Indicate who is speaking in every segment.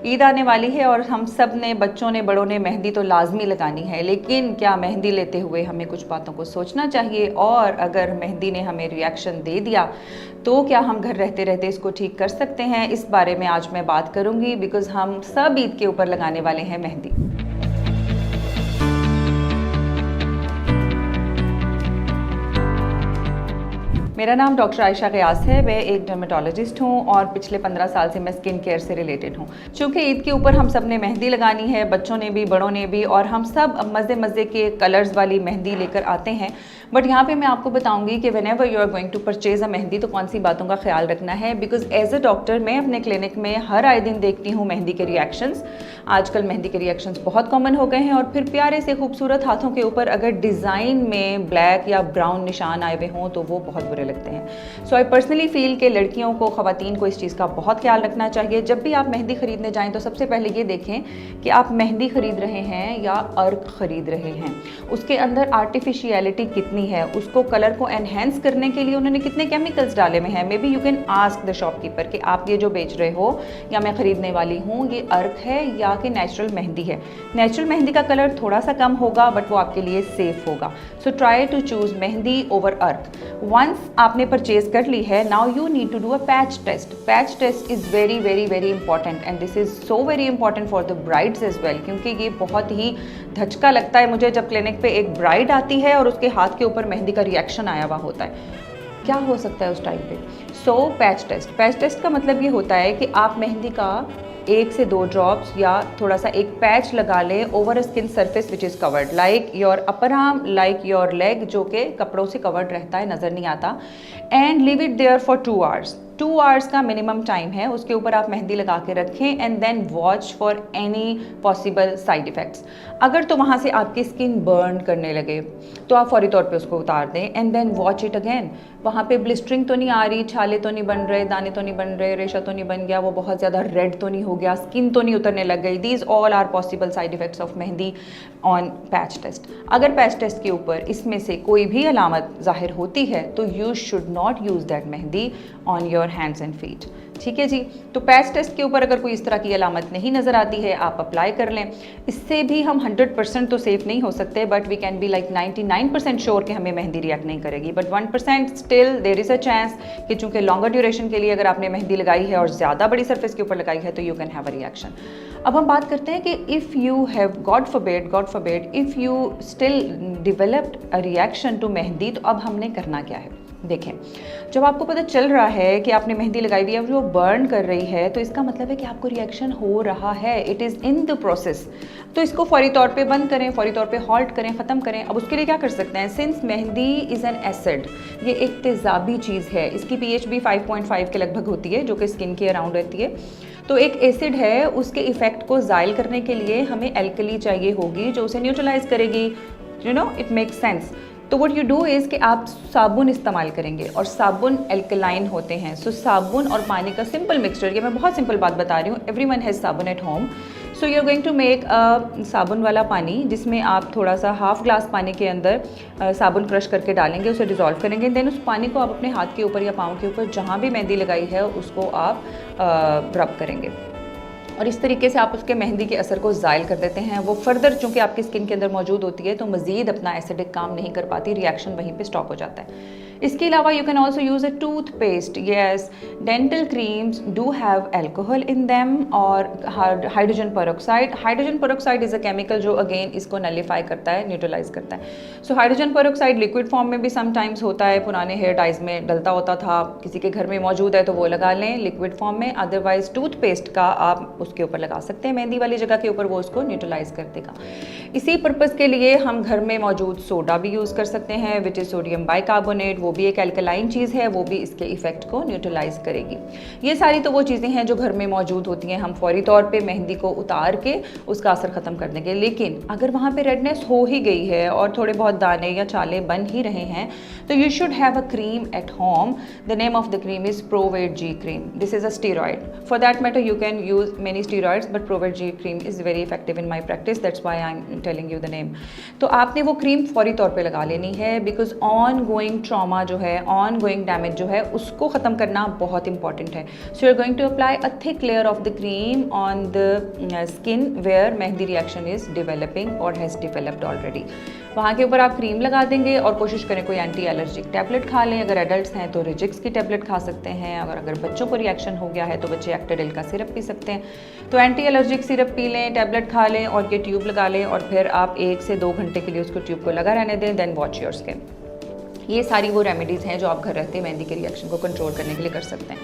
Speaker 1: ईद आने वाली है और हम सब ने, बच्चों ने, बड़ों ने मेहंदी तो लाजमी लगानी है, लेकिन क्या मेहंदी लेते हुए हमें कुछ बातों को सोचना चाहिए, और अगर मेहंदी ने हमें रिएक्शन दे दिया तो क्या हम घर रहते रहते इसको ठीक कर सकते हैं? इस बारे में आज मैं बात करूंगी, बिकॉज़ हम सब ईद के ऊपर लगाने वाले हैं मेहंदी। मेरा नाम डॉक्टर आयशा ग़ियास है। मैं एक डर्मेटोलॉजिस्ट हूँ और पिछले 15 साल से मैं स्किन केयर से रिलेटेड हूँ। चूँकि ईद के ऊपर हम सब ने मेहंदी लगानी है, बच्चों ने भी, बड़ों ने भी, और हम सब मज़े मज़े के कलर्स वाली मेहंदी लेकर आते हैं। बट यहाँ पे मैं आपको बताऊँगी कि whenever you are going to purchase a mehndi तो कौन सी बातों का ख्याल रखना है। बिकॉज एज अ डॉक्टर मैं अपने क्लिनिक में हर आए दिन देखती हूँ मेहंदी के रिएक्शंस। आजकल मेहंदी के रिएक्शंस बहुत कॉमन हो गए हैं, और फिर प्यारे से खूबसूरत हाथों के ऊपर अगर डिज़ाइन में ब्लैक या ब्राउन निशान आए हुए हों तो वो बहुत बुरे लगते हैं। सो आई पर्सनली फील कि लड़कियों को, ख़वातीन को इस चीज़ का बहुत ख्याल रखना चाहिए। जब भी आप मेहंदी ख़रीदने जाएं तो सबसे पहले ये देखें कि आप मेहंदी ख़रीद रहे हैं या अर्क ख़रीद रहे हैं, उसके अंदर आर्टिफिशियलिटी कितनी है, उसको कलर को एनहेंस करने के लिए उन्होंने कितने केमिकल्स डाले हुए हैं। May be you can ask the shopkeeper कि आप ये जो बेच रहे हो या मैं ख़रीदने वाली हूँ, ये अर्क है या कि नेचुरल मेहंदी है। नेचुरल मेहंदी का कलर थोड़ा सा कम होगा बट वो आपके लिए सेफ़ होगा। So try to choose mehndi over अर्क। वंस आपने परचेज कर ली है, now you need to do a patch test. Patch test is very very very important, and this is so very important for the brides as well, क्योंकि ये बहुत ही धचका लगता है मुझे जब क्लिनिक पे एक ब्राइड आती है और उसके हाथ के ऊपर मेहंदी का रिएक्शन आया हुआ होता है। क्या हो सकता है उस टाइम पे? सो पैच टेस्ट। पैच टेस्ट का मतलब ये होता है कि आप मेहंदी का 1 से 2 ड्रॉप्स या थोड़ा सा एक पैच लगा लें over a skin surface which is covered, like your upper arm, like your leg, जो कि कपड़ों से कवर्ड रहता है, नज़र नहीं आता, and leave it there for 2 hours. 2 hours का मिनिमम टाइम है, उसके ऊपर आप मेहंदी लगा के रखें, and then watch for any possible side effects. अगर तो वहाँ से आपकी स्किन बर्न करने लगे तो आप फौरी तौर पे उसको उतार दें, and then watch it again. वहाँ पे ब्लिस्टरिंग तो नहीं आ रही, छाले तो नहीं बन रहे, दाने तो नहीं बन रहे, रेशा तो नहीं बन गया, वो बहुत ज़्यादा रेड तो नहीं हो गया, स्किन तो नहीं उतरने लग गई। These all are possible side effects of mehndi on patch test. अगर पैच टेस्ट के ऊपर इसमें से कोई भी अलामत ज़ाहिर होती है तो you should not use that mehndi on your hands and feet. ठीक है जी। तो पैच टेस्ट के ऊपर अगर कोई इस तरह की अलामत नहीं नज़र आती है, आप अप्लाई कर लें। इससे भी हम 100% तो सेफ़ नहीं हो सकते, but we can be like 99% sure कि हमें मेहंदी रिएक्ट नहीं करेगी, but 1% still there is a chance कि चूँकि लॉन्गर ड्यूरेशन के लिए अगर आपने मेहंदी लगाई है और ज़्यादा बड़ी सरफेस के ऊपर लगाई है तो you can have a reaction. अब हम बात करते हैं कि if you have, God forbid, if you still developed a reaction to mehndi, तो अब हमने करना क्या है? देखें, जब आपको पता चल रहा है कि आपने मेहंदी लगाई हुई है और वो बर्न कर रही है, तो इसका मतलब है कि आपको रिएक्शन हो रहा है, it is in the process. तो इसको फौरी तौर पे बंद करें, फौरी तौर पे हॉल्ट करें, ख़त्म करें। अब उसके लिए क्या कर सकते हैं? Since mehndi is an acid, ये एक तेज़ाबी चीज़ है, इसकी pH भी 5.5 के लगभग होती है, जो कि स्किन के अराउंड रहती है। तो एक एसिड है, उसके इफ़ेक्ट को ज़ायल करने के लिए हमें एल्कली चाहिए होगी जो उसे न्यूट्रलाइज करेगी। You know, it makes sense. तो व्हाट यू डू इज़ कि आप साबुन इस्तेमाल करेंगे, और साबुन एल्कलाइन होते हैं। सो साबुन और पानी का सिंपल मिक्सचर, ये मैं बहुत सिंपल बात बता रही हूँ, everyone has sabun at home. So you are going to make sabun वाला पानी, जिसमें आप थोड़ा सा हाफ ग्लास पानी के अंदर साबुन क्रश करके डालेंगे, उसे डिज़ोल्व करेंगे। देन उस पानी को आप अपने हाथ के ऊपर या पाँव के ऊपर जहाँ भी मेहंदी लगाई है उसको आप रब करेंगे, और इस तरीके से आप उसके मेहंदी के असर को ज़ायल कर देते हैं। वो फर्दर चूँकि आपकी स्किन के अंदर मौजूद होती है तो मज़ीद अपना एसिडिक काम नहीं कर पाती, रिएक्शन वहीं पे स्टॉप हो जाता है। इसके अलावा you can also use a toothpaste. Yes, dental creams do have alcohol in them और hydrogen peroxide. Hydrogen peroxide is a chemical जो अगेन इसको नलीफाई करता है, न्यूट्रलाइज करता है। So hydrogen peroxide liquid form में भी समटाइम्स होता है, पुराने हेयर डाइज में डलता होता था, किसी के घर में मौजूद है तो वो लगा लें लिक्विड फॉर्म में। अदरवाइज टूथपेस्ट का आप उसके ऊपर लगा सकते हैं मेहंदी वाली जगह के ऊपर, वो उसको न्यूट्रलाइज कर देगा। इसी पर्पज़ के लिए हम घर में मौजूद सोडा भी यूज़ कर सकते हैं, विच इज़ सोडियम बाइकार्बोनेट। वो भी एक एल्कलाइन चीज़ है, वो भी इसके इफ़ेक्ट को न्यूट्रलाइज करेगी। ये सारी तो वो चीज़ें हैं जो घर में मौजूद होती हैं, हम फौरी तौर पे मेहंदी को उतार के उसका असर ख़त्म कर देंगे। लेकिन अगर वहाँ पे रेडनेस हो ही गई है और थोड़े बहुत दाने या छाले बन ही रहे हैं, तो you should have a cream at home. The name of the cream is Provate G cream. This is a steroid. For that matter you can use many steroids, but Provate G cream is very effective in my practice, that's why I am telling you the name. तो आपने वो cream फौरी तौर पे लगा लेनी है, because on going trauma करना जो है, ऑन गोइंग डैमेज जो है उसको ख़त्म करना बहुत इंपॉर्टेंट है। So you are going to apply a thick layer of the cream on the skin where mehndi reaction is developing और हैज़ डेवलप्ड ऑलरेडी। वहाँ के ऊपर आप क्रीम लगा देंगे और कोशिश करें कोई एंटी एलर्जिक टैबलेट खा लें। अगर एडल्ट्स हैं तो रिजिक्स की टैबलेट खा सकते हैं, अगर बच्चों को रिएक्शन हो गया है तो बच्चे एक्टेडिल का सिरप पी सकते हैं। तो एंटी एलर्जिक सिरप पी लें, टैबलेट खा लें और ये ट्यूब लगा लें और फिर आप 1 से 2 घंटे के लिए उसको ट्यूब को लगा रहने दें, देन वॉच योर स्किन। ये सारी वो रेमेडीज़ हैं जो आप घर रहते मेहंदी के रिएक्शन को कंट्रोल करने के लिए कर सकते हैं।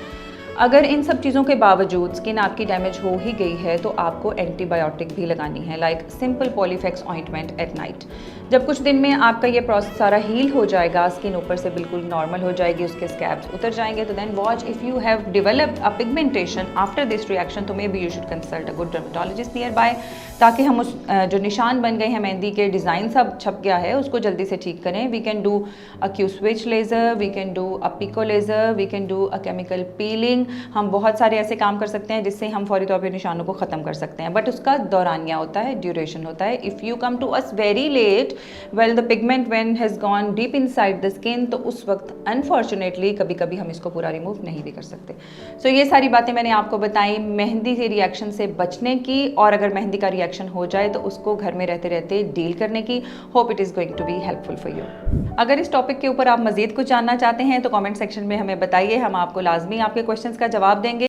Speaker 1: अगर इन सब चीज़ों के बावजूद स्किन आपकी डैमेज हो ही गई है तो आपको एंटीबायोटिक भी लगानी है, like simple Polyfax ointment at night. जब कुछ दिन में आपका ये प्रोसेस सारा हील हो जाएगा, स्किन ऊपर से बिल्कुल नॉर्मल हो जाएगी, उसके स्कैब्स उतर जाएंगे, तो then watch if you have developed a pigmentation after this reaction तो maybe you should consult a good dermatologist nearby, ताकि हम उस जो निशान बन गए हैं मेहंदी के, डिज़ाइन सब छप गया है, उसको जल्दी से ठीक करें। We can do a Q switch laser, we can do a pico laser, we can do a chemical peeling. हम बहुत सारे ऐसे काम कर सकते हैं जिससे हम फौरी तौर पे निशानों को ख़त्म कर सकते हैं, बट उसका दौरानिया होता है, ड्यूरेशन होता है। If you come to us very late well the pigment when has gone deep inside the skin, तो उस वक्त अनफॉर्चुनेटली कभी कभी हम इसको पूरा रिमूव नहीं भी कर सकते। सो ये सारी बातें मैंने आपको बताई मेहंदी के रिएक्शन से बचने की, और अगर मेहंदी का रिएक्शन हो जाए तो उसको घर में रहते रहते डील करने की। Hope it is going to be helpful for you. अगर इस टॉपिक के ऊपर आप मज़ीद कुछ जानना चाहते हैं तो कमेंट सेक्शन में हमें बताइए, हम आपको लाजमी आपके क्वेश्चंस का जवाब देंगे।